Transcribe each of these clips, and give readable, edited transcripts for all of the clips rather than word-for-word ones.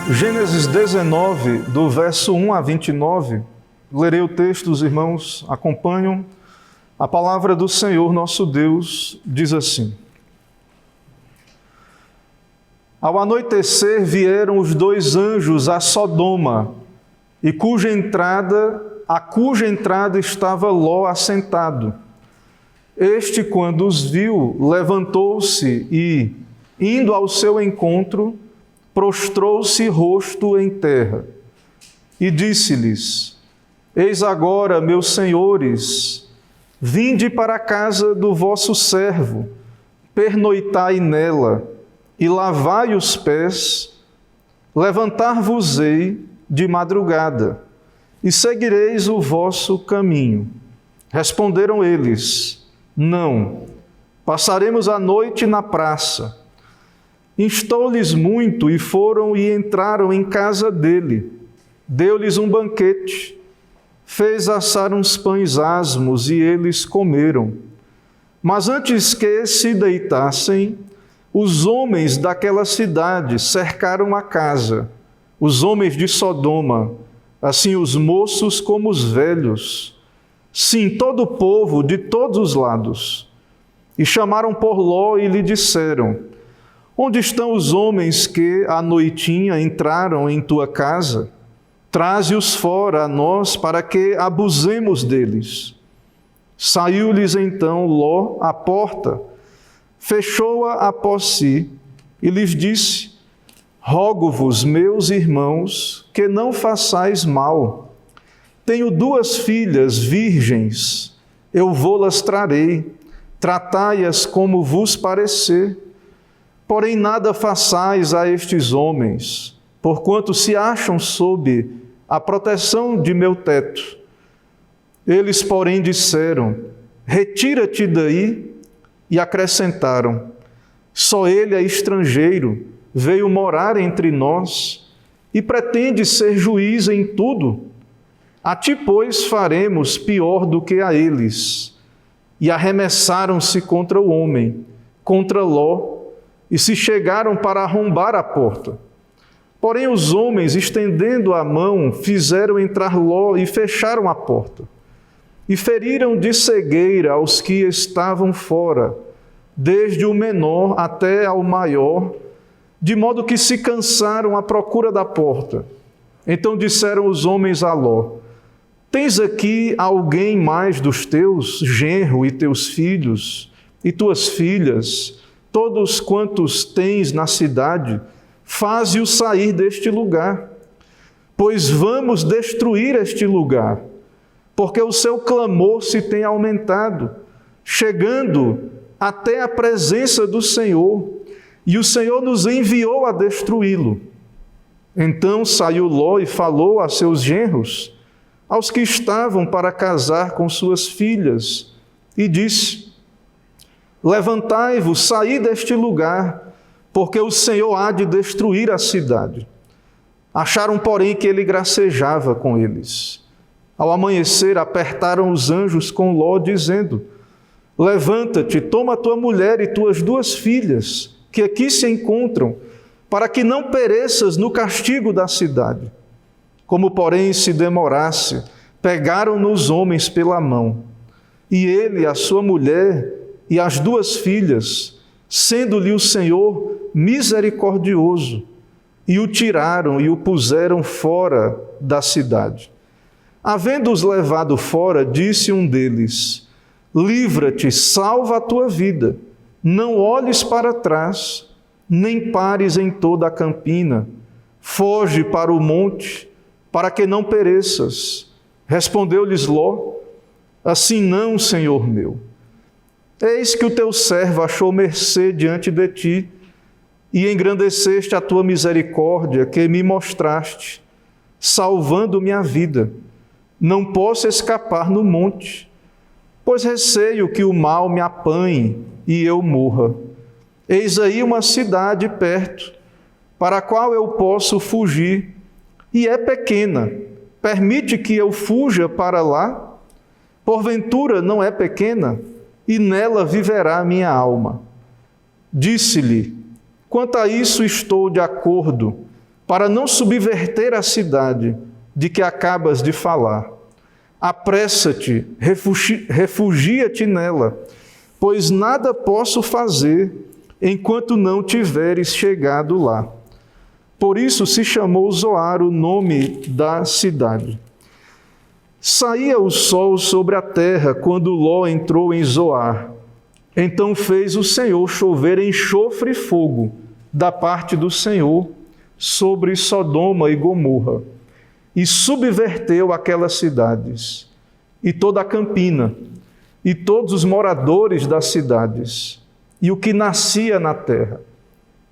Gênesis 19, do verso 1 a 29, lerei o texto, os irmãos acompanham. A palavra do Senhor nosso Deus diz assim: Ao anoitecer vieram os dois anjos a Sodoma, a cuja entrada estava Ló assentado. Este, quando os viu, levantou-se e, indo ao seu encontro, prostrou-se rosto em terra e disse-lhes: Eis agora, meus senhores, vinde para a casa do vosso servo, pernoitai nela e lavai os pés, levantar-vos-ei de madrugada e seguireis o vosso caminho. Responderam eles: Não, passaremos a noite na praça. Instou-lhes muito e foram e entraram em casa dele. Deu-lhes um banquete, fez assar uns pães asmos e eles comeram. Mas antes que se deitassem, os homens daquela cidade cercaram a casa, os homens de Sodoma, assim os moços como os velhos, sim, todo o povo de todos os lados. E chamaram por Ló e lhe disseram: Onde estão os homens que à noitinha entraram em tua casa? Traze-os fora a nós para que abusemos deles. Saiu-lhes então Ló à porta, fechou-a após si e lhes disse: Rogo-vos, meus irmãos, que não façais mal. Tenho 2 filhas virgens, eu vô-las trarei, tratai-as como vos parecer. Porém nada façais a estes homens, porquanto se acham sob a proteção de meu teto. Eles, porém, disseram: Retira-te daí, e acrescentaram: Só ele é estrangeiro, veio morar entre nós, e pretende ser juiz em tudo. A ti, pois, faremos pior do que a eles. E arremessaram-se contra o homem, contra Ló, e se chegaram para arrombar a porta. Porém os homens, estendendo a mão, fizeram entrar Ló e fecharam a porta. E feriram de cegueira aos que estavam fora, desde o menor até ao maior, de modo que se cansaram à procura da porta. Então disseram os homens a Ló: Tens aqui alguém mais dos teus, genro e teus filhos e tuas filhas, todos quantos tens na cidade, faze-o sair deste lugar, pois vamos destruir este lugar, porque o seu clamor se tem aumentado, chegando até a presença do Senhor, e o Senhor nos enviou a destruí-lo. Então saiu Ló e falou a seus genros, aos que estavam para casar com suas filhas, e disse: Levantai-vos, saí deste lugar, porque o Senhor há de destruir a cidade. Acharam, porém, que ele gracejava com eles. Ao amanhecer, apertaram os anjos com Ló, dizendo: Levanta-te, toma tua mulher e tuas 2 filhas, que aqui se encontram, para que não pereças no castigo da cidade. Como, porém, se demorasse, pegaram-no os homens pela mão, e ele, a sua mulher e as 2 filhas, sendo-lhe o Senhor misericordioso, e o tiraram e o puseram fora da cidade. Havendo-os levado fora, disse um deles: Livra-te, salva a tua vida, não olhes para trás, nem pares em toda a campina, foge para o monte, para que não pereças. Respondeu-lhes Ló: Assim não, Senhor meu. Eis que o teu servo achou mercê diante de ti, e engrandeceste a tua misericórdia que me mostraste, salvando-me a vida. Não posso escapar no monte, pois receio que o mal me apanhe e eu morra. Eis aí uma cidade perto, para a qual eu posso fugir, e é pequena. Permite que eu fuja para lá? Porventura não é pequena? E nela viverá minha alma. Disse-lhe: Quanto a isso estou de acordo, para não subverter a cidade de que acabas de falar. Apressa-te, refugia-te nela, pois nada posso fazer enquanto não tiveres chegado lá. Por isso se chamou Zoar o nome da cidade. Saía o sol sobre a terra quando Ló entrou em Zoar. Então fez o Senhor chover enxofre e fogo da parte do Senhor sobre Sodoma e Gomorra, e subverteu aquelas cidades, e toda a campina, e todos os moradores das cidades, e o que nascia na terra.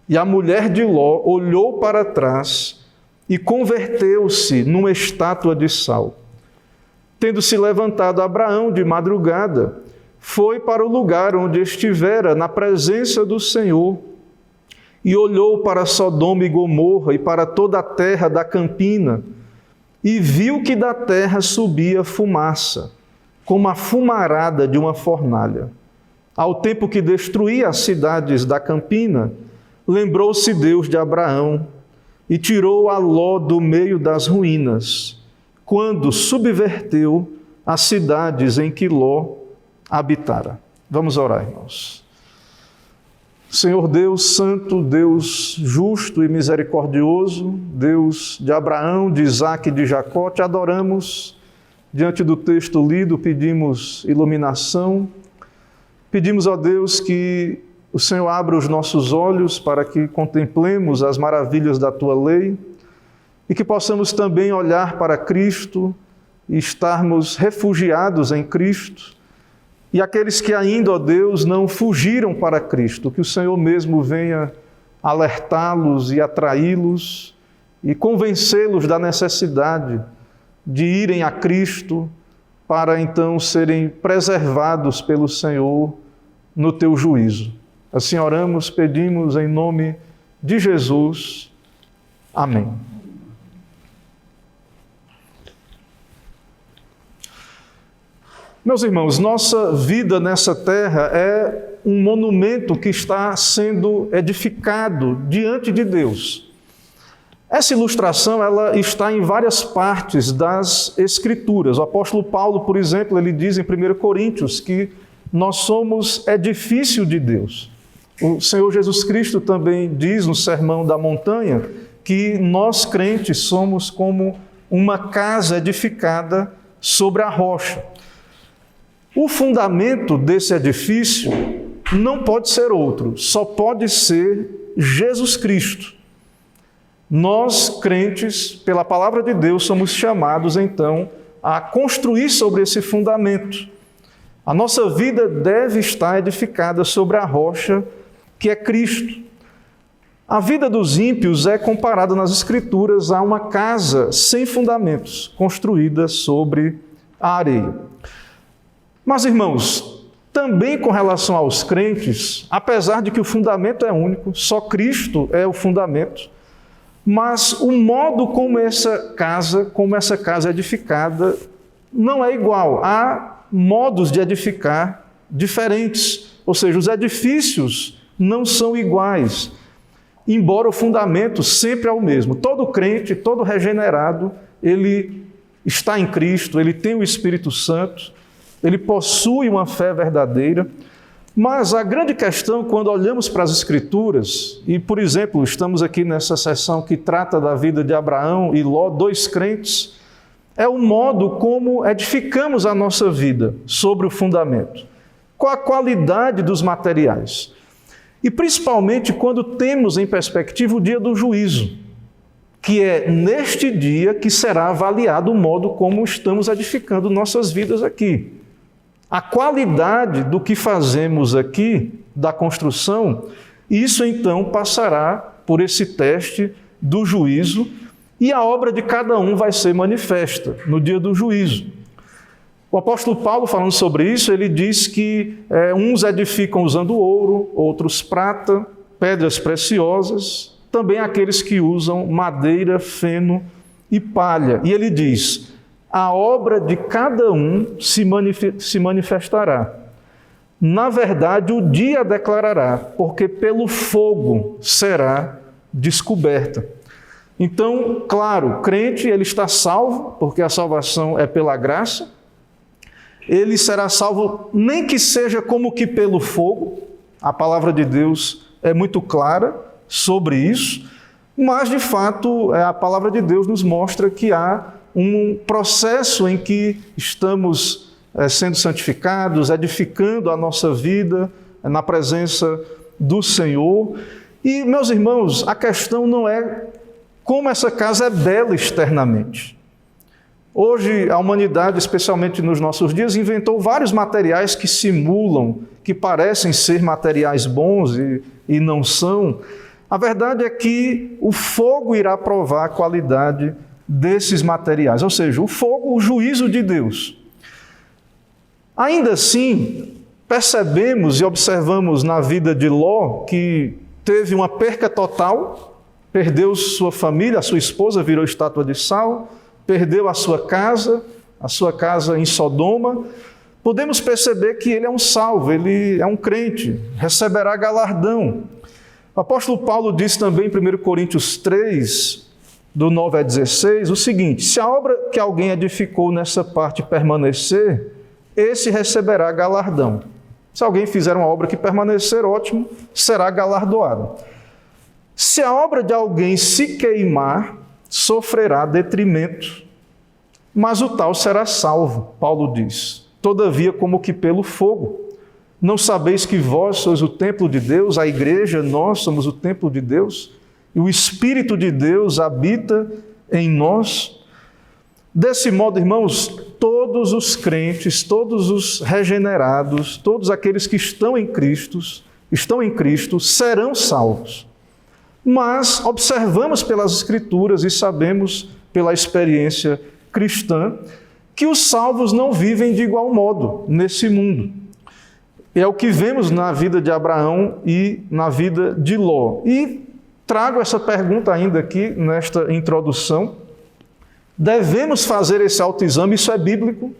E a mulher de Ló olhou para trás e converteu-se numa estátua de sal. Tendo se levantado Abraão de madrugada, foi para o lugar onde estivera na presença do Senhor, e olhou para Sodoma e Gomorra e para toda a terra da campina, e viu que da terra subia fumaça, como a fumarada de uma fornalha. Ao tempo que destruía as cidades da campina, lembrou-se Deus de Abraão e tirou a Ló do meio das ruínas, quando subverteu as cidades em que Ló habitara. Vamos orar, irmãos. Senhor Deus santo, Deus justo e misericordioso, Deus de Abraão, de Isaque e de Jacó, te adoramos. Diante do texto lido, pedimos iluminação. Pedimos, ó Deus, que o Senhor abra os nossos olhos para que contemplemos as maravilhas da Tua lei e que possamos também olhar para Cristo e estarmos refugiados em Cristo. E aqueles que ainda, ó Deus, não fugiram para Cristo, que o Senhor mesmo venha alertá-los e atraí-los e convencê-los da necessidade de irem a Cristo para então serem preservados pelo Senhor no Teu juízo. Assim oramos, pedimos em nome de Jesus. Amém. Meus irmãos, nossa vida nessa terra é um monumento que está sendo edificado diante de Deus. Essa ilustração ela está em várias partes das Escrituras. O apóstolo Paulo, por exemplo, ele diz em 1 Coríntios que nós somos edifício de Deus. O Senhor Jesus Cristo também diz no Sermão da Montanha que nós crentes somos como uma casa edificada sobre a rocha. O fundamento desse edifício não pode ser outro, só pode ser Jesus Cristo. Nós, crentes, pela palavra de Deus, somos chamados, então, a construir sobre esse fundamento. A nossa vida deve estar edificada sobre a rocha, que é Cristo. A vida dos ímpios é comparada nas Escrituras a uma casa sem fundamentos, construída sobre a areia. Mas, irmãos, também com relação aos crentes, apesar de que o fundamento é único, só Cristo é o fundamento, mas o modo como essa casa é edificada não é igual. Há modos de edificar diferentes, ou seja, os edifícios não são iguais, embora o fundamento sempre é o mesmo. Todo crente, todo regenerado, ele está em Cristo, ele tem o Espírito Santo, ele possui uma fé verdadeira, mas a grande questão, quando olhamos para as Escrituras, e, por exemplo, estamos aqui nessa sessão que trata da vida de Abraão e Ló, dois crentes, é o modo como edificamos a nossa vida sobre o fundamento. Qual a qualidade dos materiais? E, principalmente, quando temos em perspectiva o dia do juízo, que é neste dia que será avaliado o modo como estamos edificando nossas vidas aqui. A qualidade do que fazemos aqui, da construção, isso então passará por esse teste do juízo e a obra de cada um vai ser manifesta no dia do juízo. O apóstolo Paulo, falando sobre isso, ele diz que uns edificam usando ouro, outros prata, pedras preciosas, também aqueles que usam madeira, feno e palha. E ele diz: a obra de cada um se manifestará. Na verdade, o dia declarará, porque pelo fogo será descoberta. Então, claro, o crente, ele está salvo, porque a salvação é pela graça. Ele será salvo nem que seja como que pelo fogo. A palavra de Deus é muito clara sobre isso. Mas, de fato, a palavra de Deus nos mostra que há um processo em que estamos sendo santificados, edificando a nossa vida na presença do Senhor. E, meus irmãos, a questão não é como essa casa é bela externamente. Hoje, a humanidade, especialmente nos nossos dias, inventou vários materiais que simulam, que parecem ser materiais bons e não são. A verdade é que o fogo irá provar a qualidade desses materiais, ou seja, o fogo, o juízo de Deus. Ainda assim, percebemos e observamos na vida de Ló que teve uma perca total, perdeu sua família, a sua esposa virou estátua de sal, perdeu a sua casa em Sodoma. Podemos perceber que ele é um salvo, ele é um crente, receberá galardão. O apóstolo Paulo diz também em 1 Coríntios 3, do 9 a 16, o seguinte: se a obra que alguém edificou nessa parte permanecer, esse receberá galardão. Se alguém fizer uma obra que permanecer, ótimo, será galardoado. Se a obra de alguém se queimar, sofrerá detrimento, mas o tal será salvo, Paulo diz. Todavia, como que pelo fogo. Não sabeis que vós sois o templo de Deus, a igreja, nós somos o templo de Deus, e o Espírito de Deus habita em nós? Desse modo, irmãos, todos os crentes, todos os regenerados, todos aqueles que estão em Cristo, serão salvos. Mas observamos pelas Escrituras e sabemos pela experiência cristã que os salvos não vivem de igual modo nesse mundo. É o que vemos na vida de Abraão e na vida de Ló. E trago essa pergunta ainda aqui nesta introdução. Devemos fazer esse autoexame? Isso é bíblico?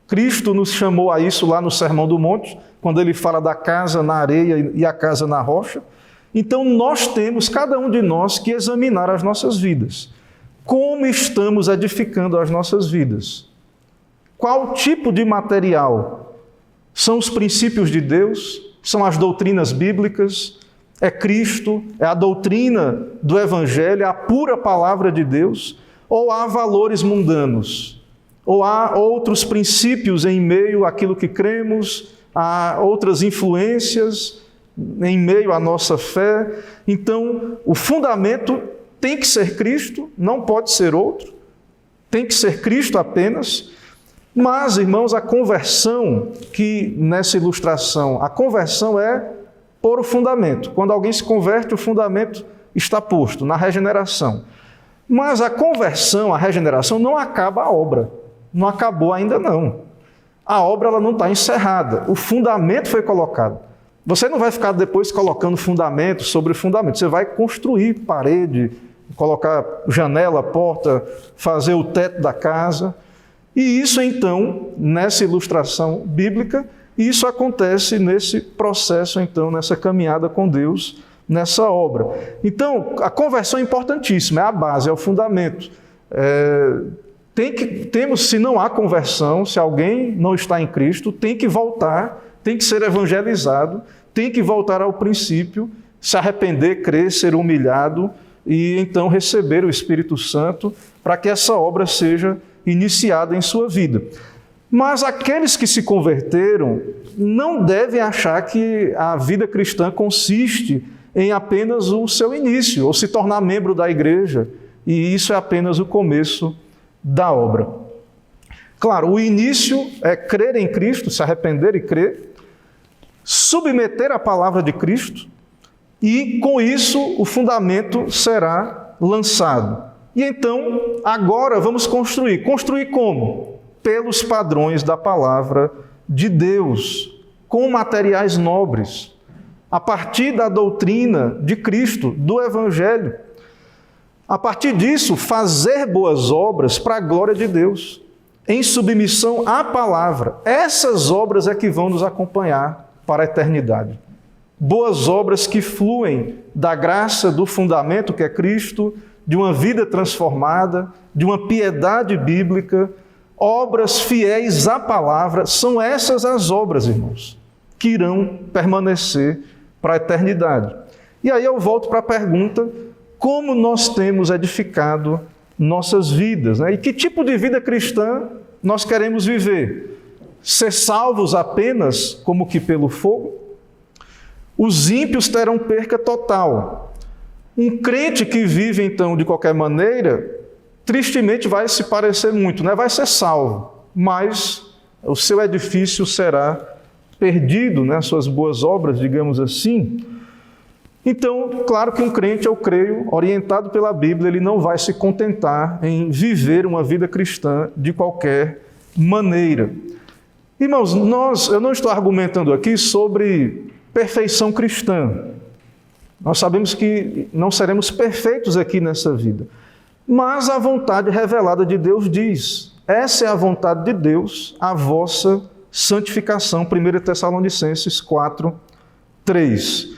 Cristo nos chamou a isso lá no Sermão do Monte, quando ele fala da casa na areia e a casa na rocha. Então nós temos, cada um de nós, que examinar as nossas vidas. Como estamos edificando as nossas vidas? Qual tipo de material? São os princípios de Deus? São as doutrinas bíblicas? É Cristo? É a doutrina do Evangelho? É a pura palavra de Deus? Ou há valores mundanos? Ou há outros princípios em meio àquilo que cremos? Há outras influências em meio à nossa fé? Então, o fundamento tem que ser Cristo, não pode ser outro. Tem que ser Cristo apenas. Mas, irmãos, a conversão, que nessa ilustração, a conversão é pôr o fundamento. Quando alguém se converte, o fundamento está posto na regeneração. Mas a conversão, a regeneração, não acaba a obra. Não acabou ainda não. A obra ela não está encerrada. O fundamento foi colocado. Você não vai ficar depois colocando fundamento sobre fundamento. Você vai construir parede, colocar janela, porta, fazer o teto da casa. E isso, então, nessa ilustração bíblica, isso acontece nesse processo, então, nessa caminhada com Deus, nessa obra. Então, a conversão é importantíssima, é a base, é o fundamento. Se não há conversão, se alguém não está em Cristo, tem que voltar, tem que ser evangelizado, tem que voltar ao princípio, se arrepender, crer, ser humilhado e então receber o Espírito Santo para que essa obra seja iniciada em sua vida. Mas aqueles que se converteram não devem achar que a vida cristã consiste em apenas o seu início, ou se tornar membro da igreja, e isso é apenas o começo da obra. Claro, o início é crer em Cristo, se arrepender e crer, submeter a palavra de Cristo, e com isso o fundamento será lançado. E então, agora vamos construir. Construir como? Pelos padrões da palavra de Deus, com materiais nobres, a partir da doutrina de Cristo, do Evangelho. A partir disso, fazer boas obras para a glória de Deus, em submissão à palavra. Essas obras é que vão nos acompanhar para a eternidade. Boas obras que fluem da graça, do fundamento que é Cristo, de uma vida transformada, de uma piedade bíblica, obras fiéis à palavra. São essas as obras, irmãos, que irão permanecer para a eternidade. E aí eu volto para a pergunta: como nós temos edificado nossas vidas, né? E que tipo de vida cristã nós queremos viver? Ser salvos apenas como que pelo fogo? Os ímpios terão perca total. Um crente que vive, então, de qualquer maneira, tristemente vai se parecer muito, né? Vai ser salvo, mas o seu edifício será perdido, né? As suas boas obras, digamos assim. Então, claro que um crente, eu creio, orientado pela Bíblia, ele não vai se contentar em viver uma vida cristã de qualquer maneira. Irmãos, eu não estou argumentando aqui sobre perfeição cristã. Nós sabemos que não seremos perfeitos aqui nessa vida. Mas a vontade revelada de Deus diz: essa é a vontade de Deus, a vossa santificação. 1 Tessalonicenses 4:3.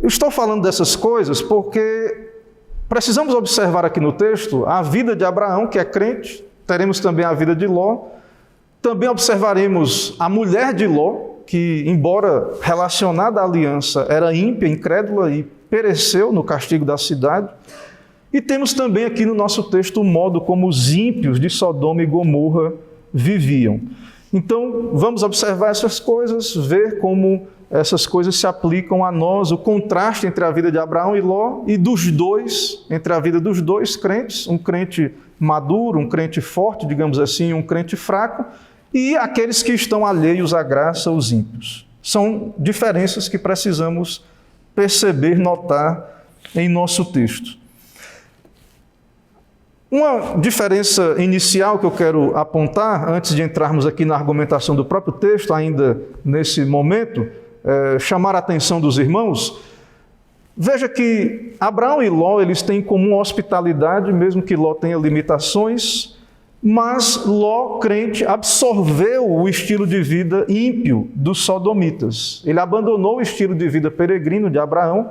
Eu estou falando dessas coisas porque precisamos observar aqui no texto a vida de Abraão, que é crente, teremos também a vida de Ló, também observaremos a mulher de Ló, que, embora relacionada à aliança, era ímpia, incrédula e pereceu no castigo da cidade. E temos também aqui no nosso texto o modo como os ímpios de Sodoma e Gomorra viviam. Então, vamos observar essas coisas, ver como essas coisas se aplicam a nós, o contraste entre a vida de Abraão e Ló e dos dois, entre a vida dos dois crentes, um crente maduro, um crente forte, digamos assim, um crente fraco, e aqueles que estão alheios à graça, os ímpios. São diferenças que precisamos perceber, notar em nosso texto. Uma diferença inicial que eu quero apontar, antes de entrarmos aqui na argumentação do próprio texto, ainda nesse momento, chamar a atenção dos irmãos. Veja que Abraão e Ló, eles têm em comum a hospitalidade, mesmo que Ló tenha limitações, mas Ló, crente, absorveu o estilo de vida ímpio dos sodomitas. Ele abandonou o estilo de vida peregrino de Abraão,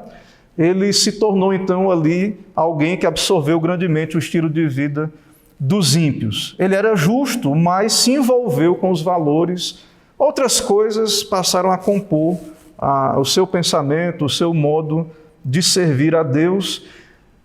ele se tornou então ali alguém que absorveu grandemente o estilo de vida dos ímpios. Ele era justo, mas se envolveu com os valores. Outras coisas passaram a compor o seu pensamento, o seu modo de servir a Deus.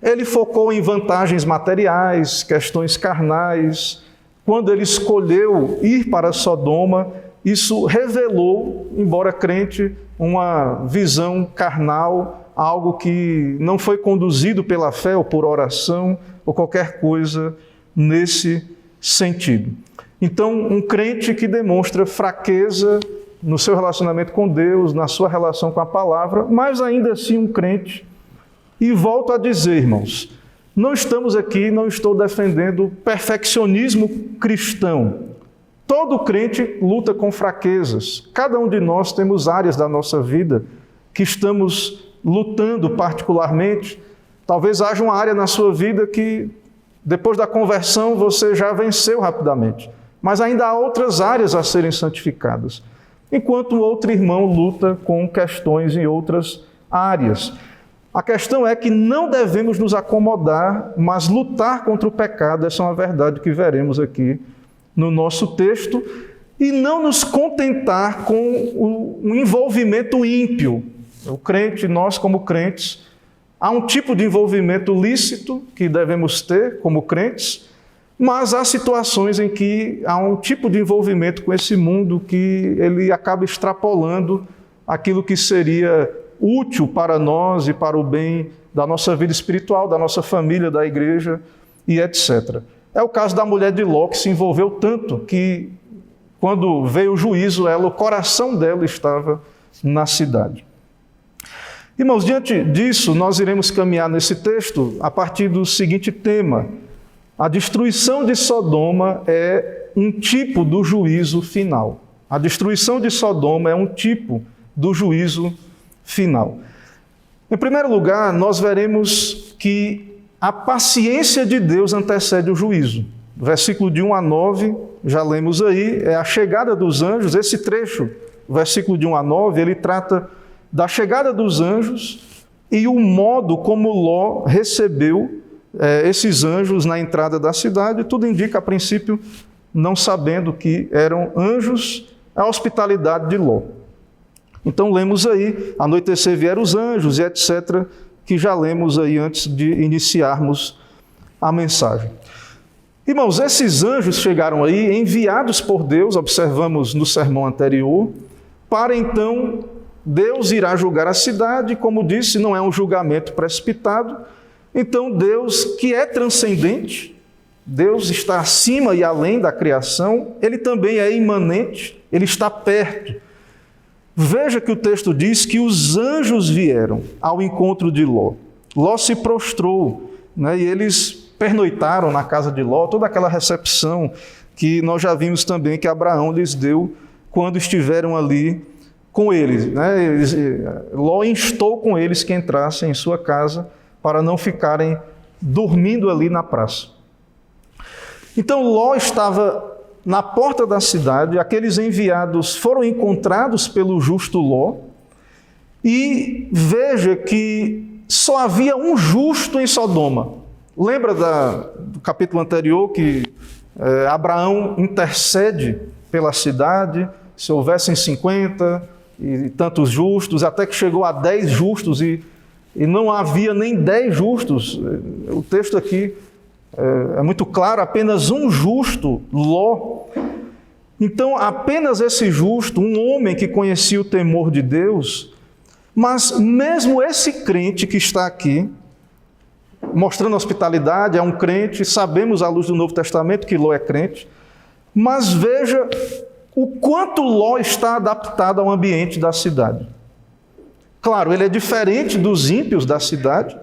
Ele focou em vantagens materiais, questões carnais. Quando ele escolheu ir para Sodoma, isso revelou, embora crente, uma visão carnal, algo que não foi conduzido pela fé ou por oração ou qualquer coisa nesse sentido. Então, um crente que demonstra fraqueza no seu relacionamento com Deus, na sua relação com a palavra, mas ainda assim um crente. E volto a dizer, irmãos, não estou defendendo perfeccionismo cristão. Todo crente luta com fraquezas. Cada um de nós temos áreas da nossa vida que estamos lutando particularmente. Talvez haja uma área na sua vida que, depois da conversão, você já venceu rapidamente. Mas ainda há outras áreas a serem santificadas, enquanto outro irmão luta com questões em outras áreas. A questão é que não devemos nos acomodar, mas lutar contra o pecado. Essa é uma verdade que veremos aqui no nosso texto, e não nos contentar com o envolvimento ímpio. O crente, nós como crentes, há um tipo de envolvimento lícito que devemos ter como crentes, mas há situações em que há um tipo de envolvimento com esse mundo que ele acaba extrapolando aquilo que seria útil para nós e para o bem da nossa vida espiritual, da nossa família, da igreja e etc. É o caso da mulher de Ló, que se envolveu tanto que, quando veio o juízo, o coração dela estava na cidade. Irmãos, diante disso, nós iremos caminhar nesse texto a partir do seguinte tema: a destruição de Sodoma é um tipo do juízo final. A destruição de Sodoma é um tipo do juízo final. Em primeiro lugar, nós veremos que a paciência de Deus antecede o juízo. Versículo de 1 a 9, já lemos aí, é a chegada dos anjos. Esse trecho, versículo de 1 a 9, ele trata da chegada dos anjos e o modo como Ló recebeu esses anjos na entrada da cidade. Tudo indica, a princípio, não sabendo que eram anjos, a hospitalidade de Ló. Então lemos aí, anoitecer vieram os anjos e etc., que já lemos aí antes de iniciarmos a mensagem. Irmãos, esses anjos chegaram aí enviados por Deus, observamos no sermão anterior, para então Deus irá julgar a cidade, como disse, não é um julgamento precipitado. Então Deus, que é transcendente, Deus está acima e além da criação, Ele também é imanente, Ele está perto. Veja que o texto diz que os anjos vieram ao encontro de Ló. Ló se prostrou, né, e eles pernoitaram na casa de Ló, toda aquela recepção que nós já vimos também que Abraão lhes deu quando estiveram ali com eles, né? Ló instou com eles que entrassem em sua casa para não ficarem dormindo ali na praça. Então Ló estava na porta da cidade, aqueles enviados foram encontrados pelo justo Ló, e veja que só havia um justo em Sodoma. Lembra do capítulo anterior que Abraão intercede pela cidade, se houvessem 50 e tantos justos, até que chegou a 10 justos e não havia nem 10 justos. O texto aqui é muito claro, apenas um justo, Ló. Então, apenas esse justo, um homem que conhecia o temor de Deus, mas mesmo esse crente que está aqui, mostrando hospitalidade, é um crente, sabemos à luz do Novo Testamento que Ló é crente, mas veja o quanto Ló está adaptado ao ambiente da cidade. Claro, ele é diferente dos ímpios da cidade,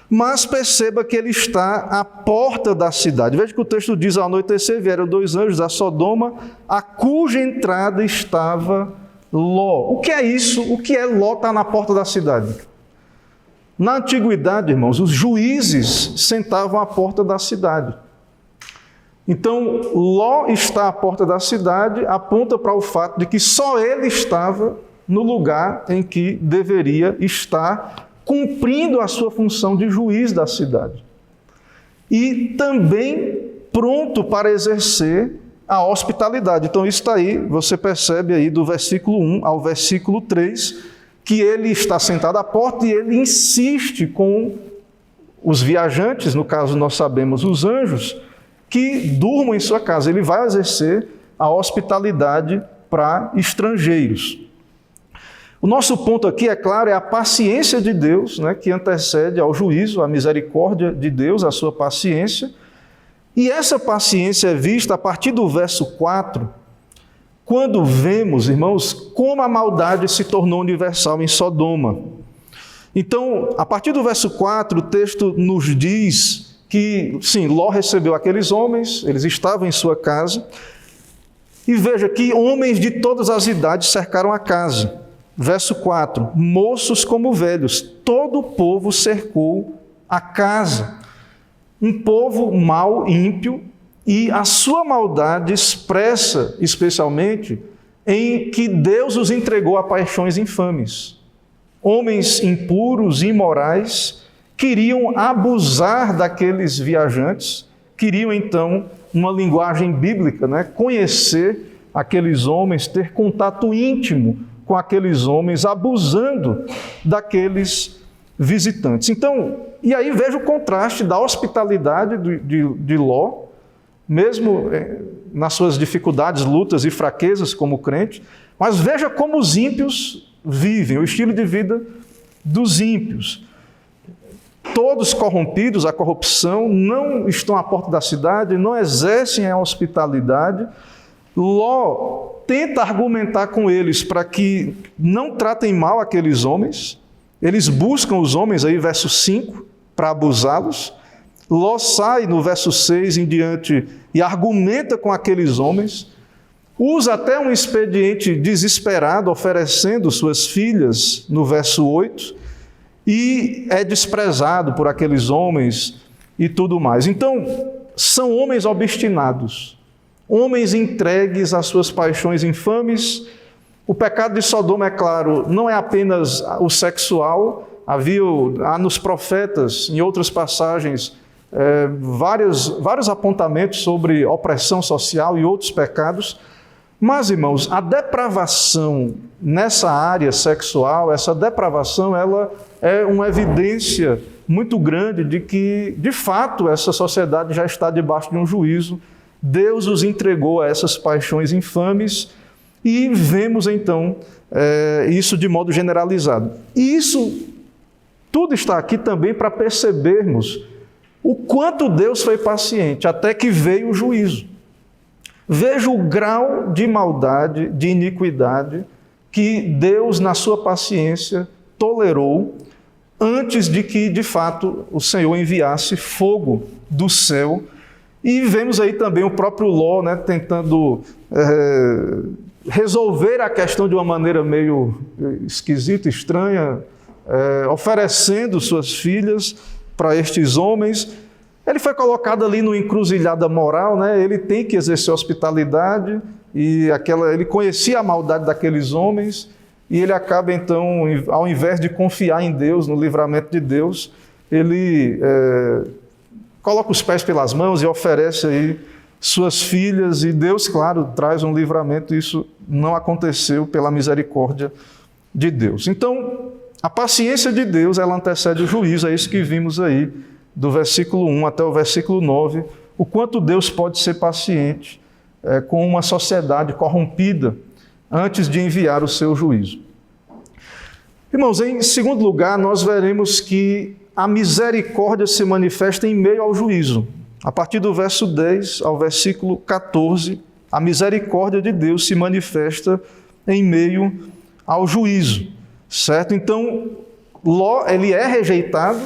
mas perceba que ele está à porta da cidade. Veja que o texto diz, ao anoitecer vieram 2 anjos a Sodoma, a cuja entrada estava Ló. O que é isso? O que é Ló estar na porta da cidade? Na antiguidade, irmãos, os juízes sentavam à porta da cidade. Então, Ló está à porta da cidade, aponta para o fato de que só ele estava no lugar em que deveria estar, cumprindo a sua função de juiz da cidade. E também pronto para exercer a hospitalidade. Então, isso está aí, você percebe aí do versículo 1 ao versículo 3, que ele está sentado à porta e ele insiste com os viajantes, no caso nós sabemos os anjos, que durmam em sua casa. Ele vai exercer a hospitalidade para estrangeiros. O nosso ponto aqui, é claro, é a paciência de Deus, né, que antecede ao juízo, a misericórdia de Deus, a sua paciência. E essa paciência é vista a partir do verso 4, quando vemos, irmãos, como a maldade se tornou universal em Sodoma. Então, a partir do verso 4, o texto nos diz que, sim, Ló recebeu aqueles homens, eles estavam em sua casa, e veja que homens de todas as idades cercaram a casa. Verso 4, moços como velhos, todo o povo cercou a casa. Um povo mau, ímpio, e a sua maldade expressa especialmente em que Deus os entregou a paixões infames. Homens impuros, imorais, queriam abusar daqueles viajantes, queriam então, uma linguagem bíblica, né, conhecer aqueles homens, ter contato íntimo com aqueles homens, abusando daqueles visitantes. Então, e aí veja o contraste da hospitalidade de Ló, mesmo nas suas dificuldades, lutas e fraquezas como crente, mas veja como os ímpios vivem, o estilo de vida dos ímpios. Todos corrompidos, a corrupção, não estão à porta da cidade, não exercem a hospitalidade. Ló tenta argumentar com eles para que não tratem mal aqueles homens. Eles buscam os homens, aí verso 5, para abusá-los. Ló sai no verso 6 em diante e argumenta com aqueles homens. Usa até um expediente desesperado, oferecendo suas filhas, no verso 8, e é desprezado por aqueles homens e tudo mais. Então, são homens obstinados, homens entregues às suas paixões infames. O pecado de Sodoma, é claro, não é apenas o sexual, há nos profetas, em outras passagens, vários apontamentos sobre opressão social e outros pecados. Mas, irmãos, a depravação nessa área sexual, essa depravação, ela é uma evidência muito grande de que, de fato, essa sociedade já está debaixo de um juízo. Deus os entregou a essas paixões infames e vemos, então, isso de modo generalizado. E isso tudo está aqui também para percebermos o quanto Deus foi paciente, até que veio o juízo. Veja o grau de maldade, de iniquidade, que Deus, na sua paciência, tolerou antes de que, de fato, o Senhor enviasse fogo do céu. E vemos aí também o próprio Ló, né, tentando resolver a questão de uma maneira meio esquisita, estranha, oferecendo suas filhas para estes homens. Ele foi colocado ali numa encruzilhada moral, né? Ele tem que exercer hospitalidade, e ele conhecia a maldade daqueles homens, e ele acaba então, ao invés de confiar em Deus, no livramento de Deus, ele coloca os pés pelas mãos e oferece aí suas filhas, e Deus, claro, traz um livramento. Isso não aconteceu pela misericórdia de Deus. Então, a paciência de Deus, ela antecede o juízo, é isso que vimos aí, do versículo 1 até o versículo 9, o quanto Deus pode ser paciente com uma sociedade corrompida antes de enviar o seu juízo. Irmãos, em segundo lugar, nós veremos que a misericórdia se manifesta em meio ao juízo. A partir do verso 10 ao versículo 14, a misericórdia de Deus se manifesta em meio ao juízo, certo? Então, Ló, ele é rejeitado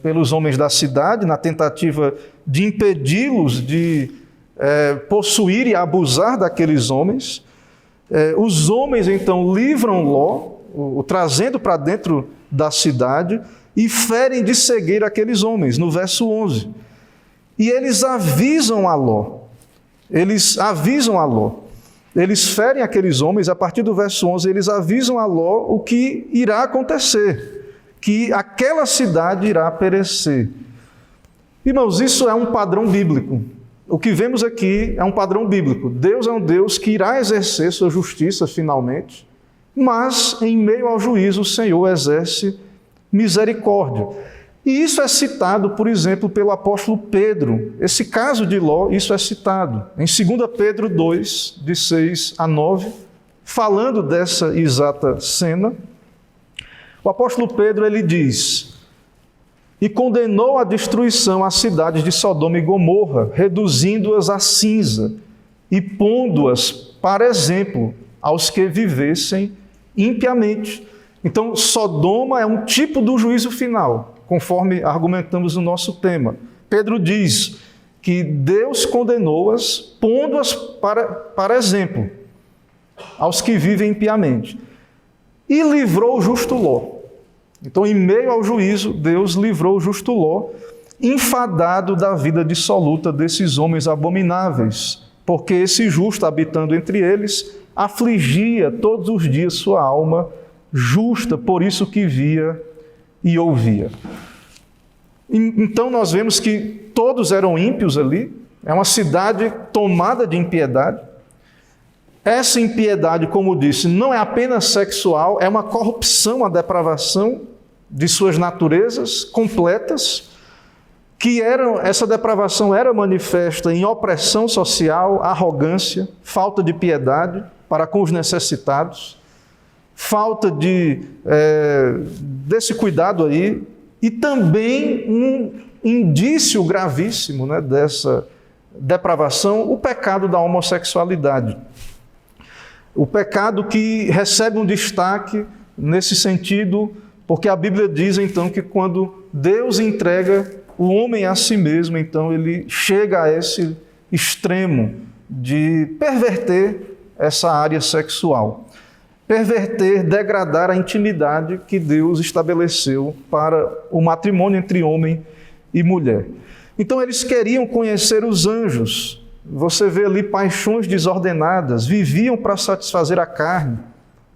pelos homens da cidade, na tentativa de impedi-los de possuir e abusar daqueles homens. Os homens, então, livram Ló, o trazendo para dentro da cidade, e ferem de cegueira aqueles homens, no verso 11. E eles avisam a Ló. Eles ferem aqueles homens, a partir do verso 11, eles avisam a Ló o que irá acontecer, que aquela cidade irá perecer. Irmãos, isso é um padrão bíblico. O que vemos aqui é um padrão bíblico. Deus é um Deus que irá exercer sua justiça finalmente, mas em meio ao juízo o Senhor exerce misericórdia. E isso é citado, por exemplo, pelo apóstolo Pedro. Esse caso de Ló, isso é citado em 2 Pedro 2, de 6 a 9, falando dessa exata cena. O apóstolo Pedro, ele diz: e condenou à destruição as cidades de Sodoma e Gomorra, reduzindo-as a cinza e pondo-as para exemplo aos que vivessem impiamente. Então, Sodoma é um tipo do juízo final, conforme argumentamos no nosso tema. Pedro diz que Deus condenou-as, pondo-as para exemplo aos que vivem impiamente. E livrou o justo Ló. Então, em meio ao juízo, Deus livrou o justo Ló, enfadado da vida dissoluta desses homens abomináveis, porque esse justo, habitando entre eles, afligia todos os dias sua alma justa, por isso que via e ouvia. Então nós vemos que todos eram ímpios ali, é uma cidade tomada de impiedade. Essa impiedade, como disse, não é apenas sexual, é uma corrupção, uma depravação de suas naturezas completas, essa depravação era manifesta em opressão social, arrogância, falta de piedade para com os necessitados, falta desse cuidado aí, e também um indício gravíssimo, né, dessa depravação, o pecado da homossexualidade. O pecado que recebe um destaque nesse sentido, porque a Bíblia diz então que quando Deus entrega o homem a si mesmo, então ele chega a esse extremo de perverter essa área sexual. Perverter, degradar a intimidade que Deus estabeleceu para o matrimônio entre homem e mulher. Então eles queriam conhecer os anjos. Você vê ali paixões desordenadas, viviam para satisfazer a carne.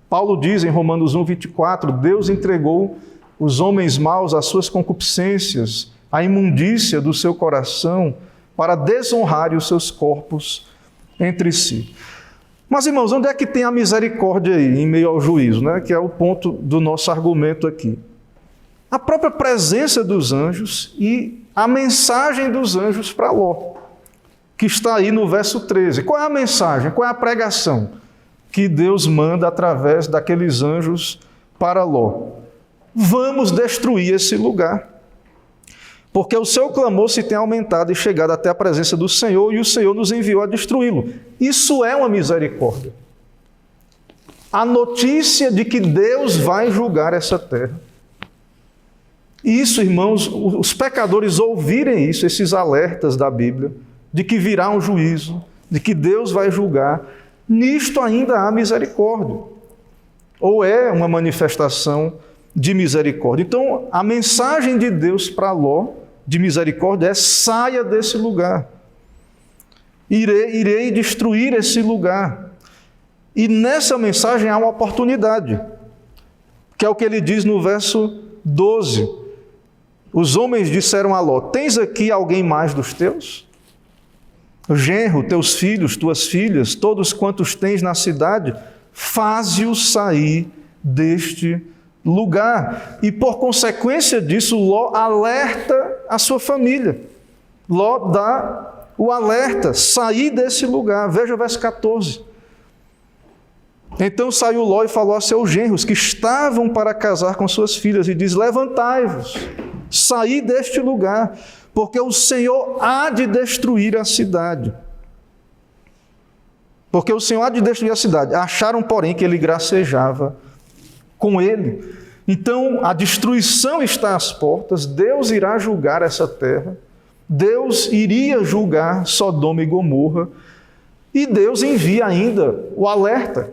Paulo diz em Romanos 1, 24, Deus entregou os homens maus, as suas concupiscências, a imundícia do seu coração, para desonrarem os seus corpos entre si. Mas, irmãos, onde é que tem a misericórdia aí, em meio ao juízo, né? Que é o ponto do nosso argumento aqui. A própria presença dos anjos e a mensagem dos anjos para Ló, que está aí no verso 13. Qual é a mensagem? Qual é a pregação que Deus manda através daqueles anjos para Ló? Vamos destruir esse lugar, porque o seu clamor se tem aumentado e chegado até a presença do Senhor, e o Senhor nos enviou a destruí-lo. Isso é uma misericórdia. A notícia de que Deus vai julgar essa terra. Isso, irmãos, os pecadores ouvirem isso, esses alertas da Bíblia, de que virá um juízo, de que Deus vai julgar, nisto ainda há misericórdia. Ou é uma manifestação de misericórdia. Então, a mensagem de Deus para Ló, de misericórdia, é: saia desse lugar. Irei destruir esse lugar. E nessa mensagem há uma oportunidade, que é o que ele diz no verso 12. Os homens disseram a Ló: tens aqui alguém mais dos teus? O genro, teus filhos, tuas filhas, todos quantos tens na cidade, faze-os sair deste lugar. E por consequência disso, Ló alerta a sua família. Ló dá o alerta: sair desse lugar. Veja o verso 14. Então saiu Ló e falou a seus genros que estavam para casar com suas filhas e diz: levantai-vos, saí deste lugar, porque o Senhor há de destruir a cidade. Porque o Senhor há de destruir a cidade. Acharam, porém, que ele gracejava com ele. Então, a destruição está às portas, Deus irá julgar essa terra, Deus iria julgar Sodoma e Gomorra, e Deus envia ainda o alerta.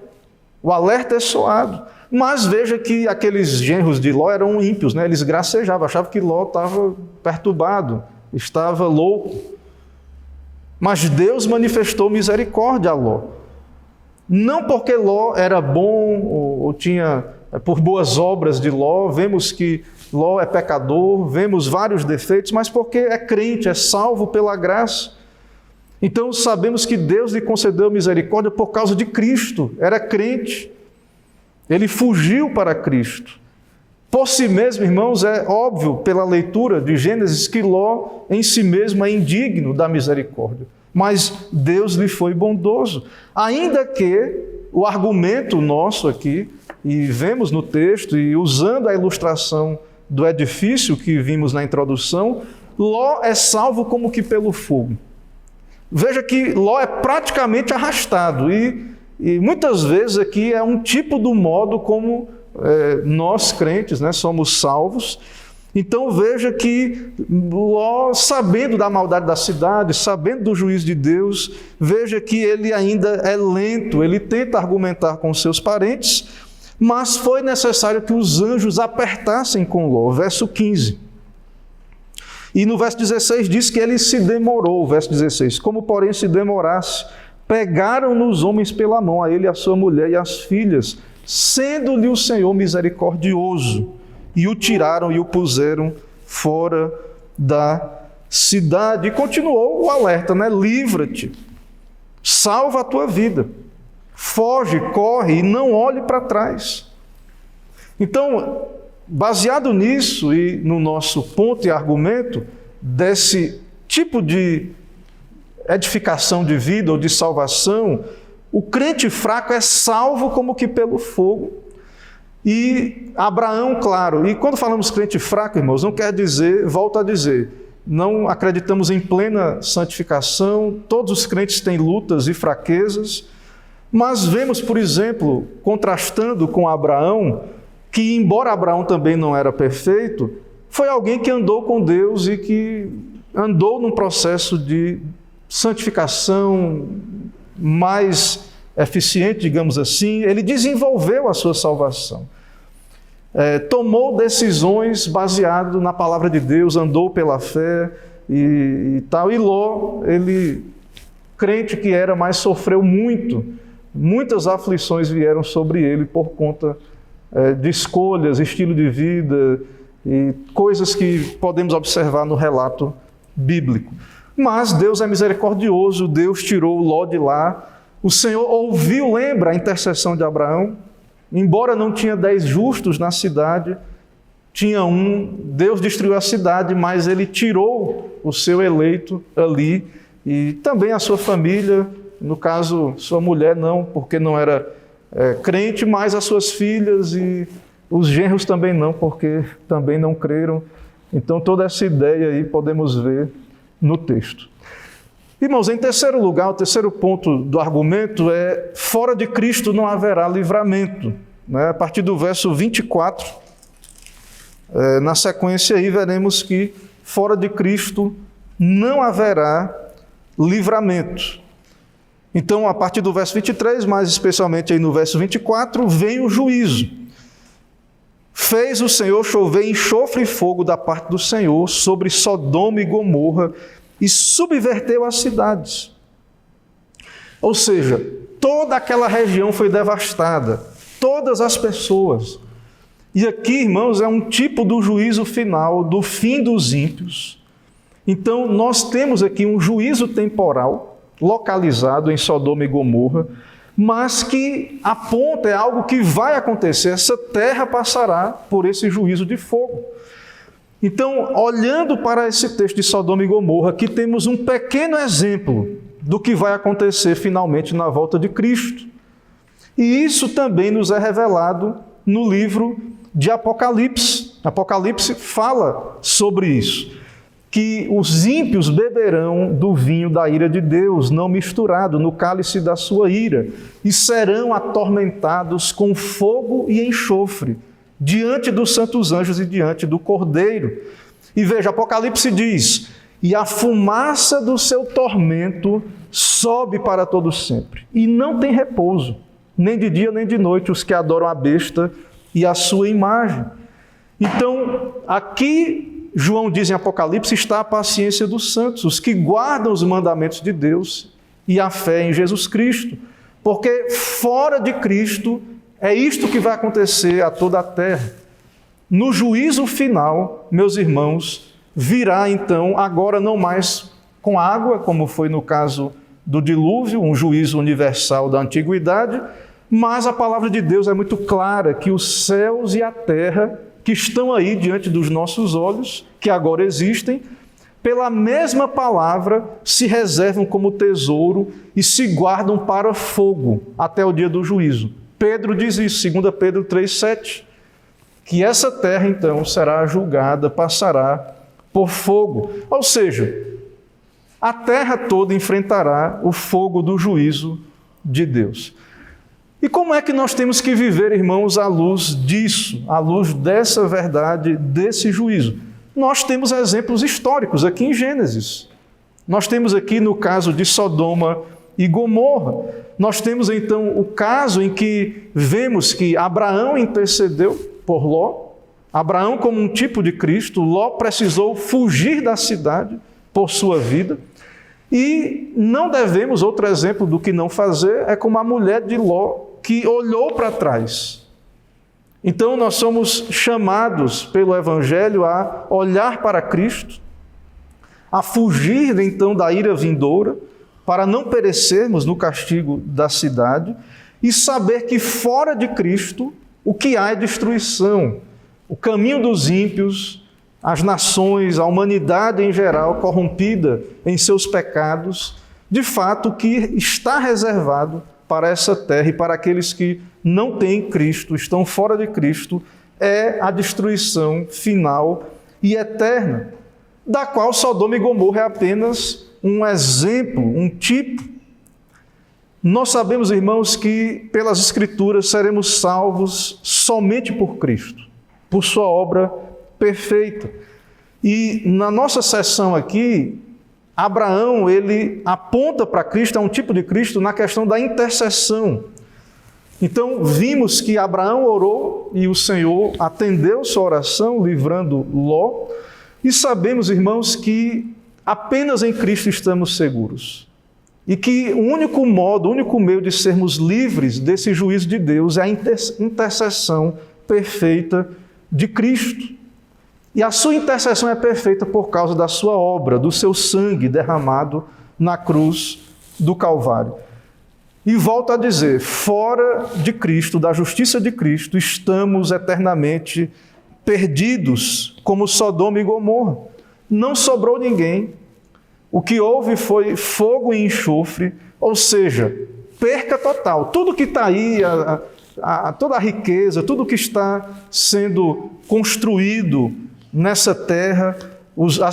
O alerta é soado. Mas veja que aqueles genros de Ló eram ímpios, né? Eles gracejavam, achavam que Ló estava perturbado, estava louco. Mas Deus manifestou misericórdia a Ló. Não porque Ló era bom ou tinha, por boas obras de Ló, vemos que Ló é pecador, vemos vários defeitos, mas porque é crente, é salvo pela graça. Então sabemos que Deus lhe concedeu misericórdia por causa de Cristo, era crente. Ele fugiu para Cristo. Por si mesmo, irmãos, é óbvio pela leitura de Gênesis que Ló em si mesmo é indigno da misericórdia. Mas Deus lhe foi bondoso. Ainda que o argumento nosso aqui, e vemos no texto, e usando a ilustração do edifício que vimos na introdução, Ló é salvo como que pelo fogo. Veja que Ló é praticamente arrastado, e muitas vezes aqui é um tipo do modo como nós crentes, né, somos salvos. Então veja que Ló, sabendo da maldade da cidade, sabendo do juízo de Deus, veja que ele ainda é lento, ele tenta argumentar com seus parentes, mas foi necessário que os anjos apertassem com Ló. Verso 15. E no verso 16 diz que ele se demorou, verso 16, como porém se demorasse, pegaram-no os homens pela mão, a ele, a sua mulher e as filhas, sendo-lhe o Senhor misericordioso, e o tiraram e o puseram fora da cidade. E continuou o alerta, né? Livra-te, salva a tua vida, foge, corre e não olhe para trás. Então, baseado nisso e no nosso ponto e argumento desse tipo de edificação de vida ou de salvação, o crente fraco é salvo como que pelo fogo. E Abraão, claro, e quando falamos crente fraco, irmãos, não quer dizer, volto a dizer, não acreditamos em plena santificação, todos os crentes têm lutas e fraquezas, mas vemos, por exemplo, contrastando com Abraão, que embora Abraão também não era perfeito, foi alguém que andou com Deus e que andou num processo de santificação mais eficiente, digamos assim. Ele desenvolveu a sua salvação. Tomou decisões baseado na palavra de Deus, andou pela fé e tal. E Ló, ele, crente que era, mas sofreu muito. Muitas aflições vieram sobre ele por conta de escolhas, estilo de vida, e coisas que podemos observar no relato bíblico. Mas Deus é misericordioso, Deus tirou Ló de lá, o Senhor ouviu, lembra a intercessão de Abraão? Embora não tinha 10 justos na cidade, tinha um, Deus destruiu a cidade, mas ele tirou o seu eleito ali, e também a sua família, no caso, sua mulher não, porque não era crente, mas as suas filhas e os genros também não, porque também não creram. Então toda essa ideia aí podemos ver no texto. Irmãos, em terceiro lugar, o terceiro ponto do argumento é: fora de Cristo não haverá livramento. A partir do verso 24, na sequência aí veremos que fora de Cristo não haverá livramento. Então, a partir do verso 23, mais especialmente aí no verso 24, vem o juízo. Fez o Senhor chover enxofre e fogo da parte do Senhor sobre Sodoma e Gomorra e subverteu as cidades. Ou seja, toda aquela região foi devastada, todas as pessoas. E aqui, irmãos, é um tipo do juízo final, do fim dos ímpios. Então, nós temos aqui um juízo temporal, localizado em Sodoma e Gomorra, mas que aponta, é algo que vai acontecer, essa terra passará por esse juízo de fogo. Então, olhando para esse texto de Sodoma e Gomorra, aqui temos um pequeno exemplo do que vai acontecer finalmente na volta de Cristo. E isso também nos é revelado no livro de Apocalipse. Apocalipse fala sobre isso, que os ímpios beberão do vinho da ira de Deus, não misturado no cálice da sua ira, e serão atormentados com fogo e enxofre, diante dos santos anjos e diante do Cordeiro. E veja, Apocalipse diz: e a fumaça do seu tormento sobe para todo sempre, e não tem repouso, nem de dia nem de noite, os que adoram a besta e a sua imagem. Então, aqui João diz em Apocalipse, está a paciência dos santos, os que guardam os mandamentos de Deus e a fé em Jesus Cristo. Porque fora de Cristo é isto que vai acontecer a toda a terra. No juízo final, meus irmãos, virá então, agora não mais com água, como foi no caso do dilúvio, um juízo universal da antiguidade, mas a palavra de Deus é muito clara que os céus e a terra que estão aí diante dos nossos olhos, que agora existem, pela mesma palavra se reservam como tesouro e se guardam para fogo até o dia do juízo. Pedro diz isso, 2 Pedro 3,7, que essa terra então será julgada, passará por fogo. Ou seja, a terra toda enfrentará o fogo do juízo de Deus. E como é que nós temos que viver, irmãos, à luz disso, à luz dessa verdade, desse juízo? Nós temos exemplos históricos aqui em Gênesis. Nós temos aqui no caso de Sodoma e Gomorra. Nós temos então o caso em que vemos que Abraão intercedeu por Ló. Abraão, como um tipo de Cristo, Ló precisou fugir da cidade por sua vida. E não devemos, outro exemplo do que não fazer, é como a mulher de Ló, que olhou para trás. Então nós somos chamados pelo Evangelho a olhar para Cristo, a fugir então da ira vindoura, para não perecermos no castigo da cidade, e saber que fora de Cristo o que há é destruição. O caminho dos ímpios, as nações, a humanidade em geral, corrompida em seus pecados, de fato o que está reservado para essa terra e para aqueles que não têm Cristo, estão fora de Cristo, é a destruição final e eterna, da qual Sodoma e Gomorra é apenas um exemplo, um tipo. Nós sabemos, irmãos, que pelas Escrituras seremos salvos somente por Cristo, por sua obra perfeita. E na nossa sessão aqui, Abraão, ele aponta para Cristo, é um tipo de Cristo, na questão da intercessão. Então, vimos que Abraão orou e o Senhor atendeu sua oração, livrando Ló. E sabemos, irmãos, que apenas em Cristo estamos seguros. E que o único modo, o único meio de sermos livres desse juízo de Deus é a intercessão perfeita de Cristo. E a sua intercessão é perfeita por causa da sua obra, do seu sangue derramado na cruz do Calvário. E volto a dizer, fora de Cristo, da justiça de Cristo, estamos eternamente perdidos, como Sodoma e Gomorra. Não sobrou ninguém. O que houve foi fogo e enxofre, ou seja, perca total. Tudo que está aí, toda a riqueza, tudo que está sendo construído nessa terra,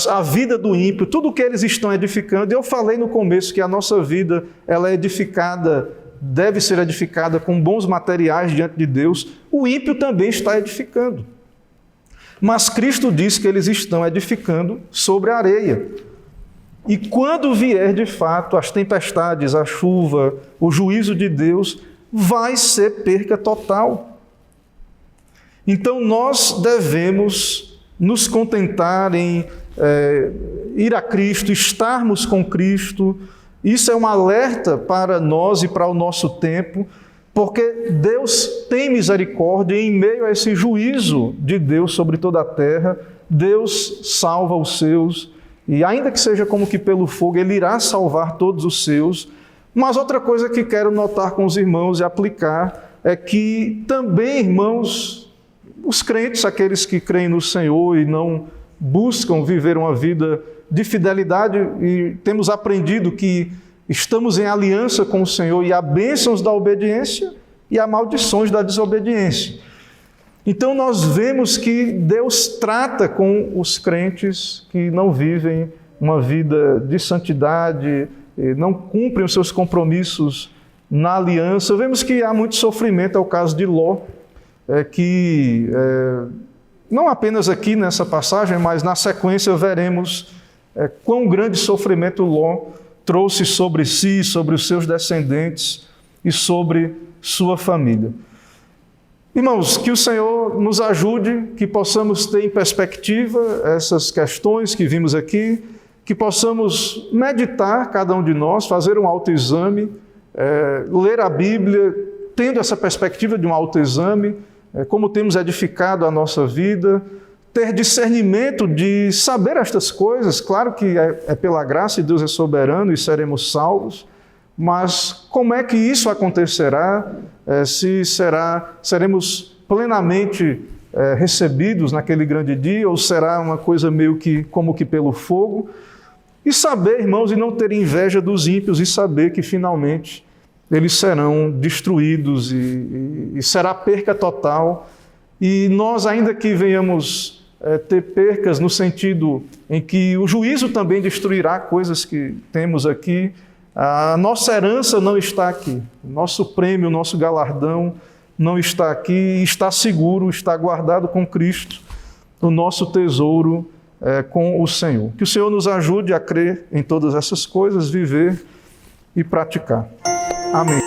a vida do ímpio, tudo que eles estão edificando. Eu falei no começo que a nossa vida ela é edificada, deve ser edificada com bons materiais diante de Deus. O ímpio também está edificando. Mas Cristo diz que eles estão edificando sobre a areia. E quando vier de fato as tempestades, a chuva, o juízo de Deus, vai ser perca total. Então nós devemos nos contentar em ir a Cristo, estarmos com Cristo. Isso é um alerta para nós e para o nosso tempo, porque Deus tem misericórdia e em meio a esse juízo de Deus sobre toda a terra, Deus salva os seus, e ainda que seja como que pelo fogo, Ele irá salvar todos os seus. Mas outra coisa que quero notar com os irmãos e aplicar é que também, irmãos, os crentes, aqueles que creem no Senhor e não buscam viver uma vida de fidelidade, e temos aprendido que estamos em aliança com o Senhor, e há bênçãos da obediência e há maldições da desobediência. Então nós vemos que Deus trata com os crentes que não vivem uma vida de santidade, não cumprem os seus compromissos na aliança. Vemos que há muito sofrimento, é o caso de Ló, não apenas aqui nessa passagem, mas na sequência veremos quão grande sofrimento Ló trouxe sobre si, sobre os seus descendentes e sobre sua família. Irmãos, que o Senhor nos ajude, que possamos ter em perspectiva essas questões que vimos aqui, que possamos meditar, cada um de nós, fazer um autoexame, ler a Bíblia, tendo essa perspectiva de um autoexame, como temos edificado a nossa vida, ter discernimento de saber estas coisas. Claro que é pela graça e Deus é soberano e seremos salvos, mas como é que isso acontecerá? Seremos plenamente recebidos naquele grande dia, ou será uma coisa meio que como que pelo fogo? E saber, irmãos, e não ter inveja dos ímpios, e saber que finalmente eles serão destruídos e será perca total. E nós, ainda que venhamos ter percas no sentido em que o juízo também destruirá coisas que temos aqui, a nossa herança não está aqui, o nosso prêmio, o nosso galardão não está aqui, está seguro, está guardado com Cristo, o nosso tesouro com o Senhor. Que o Senhor nos ajude a crer em todas essas coisas, viver e praticar. Amém.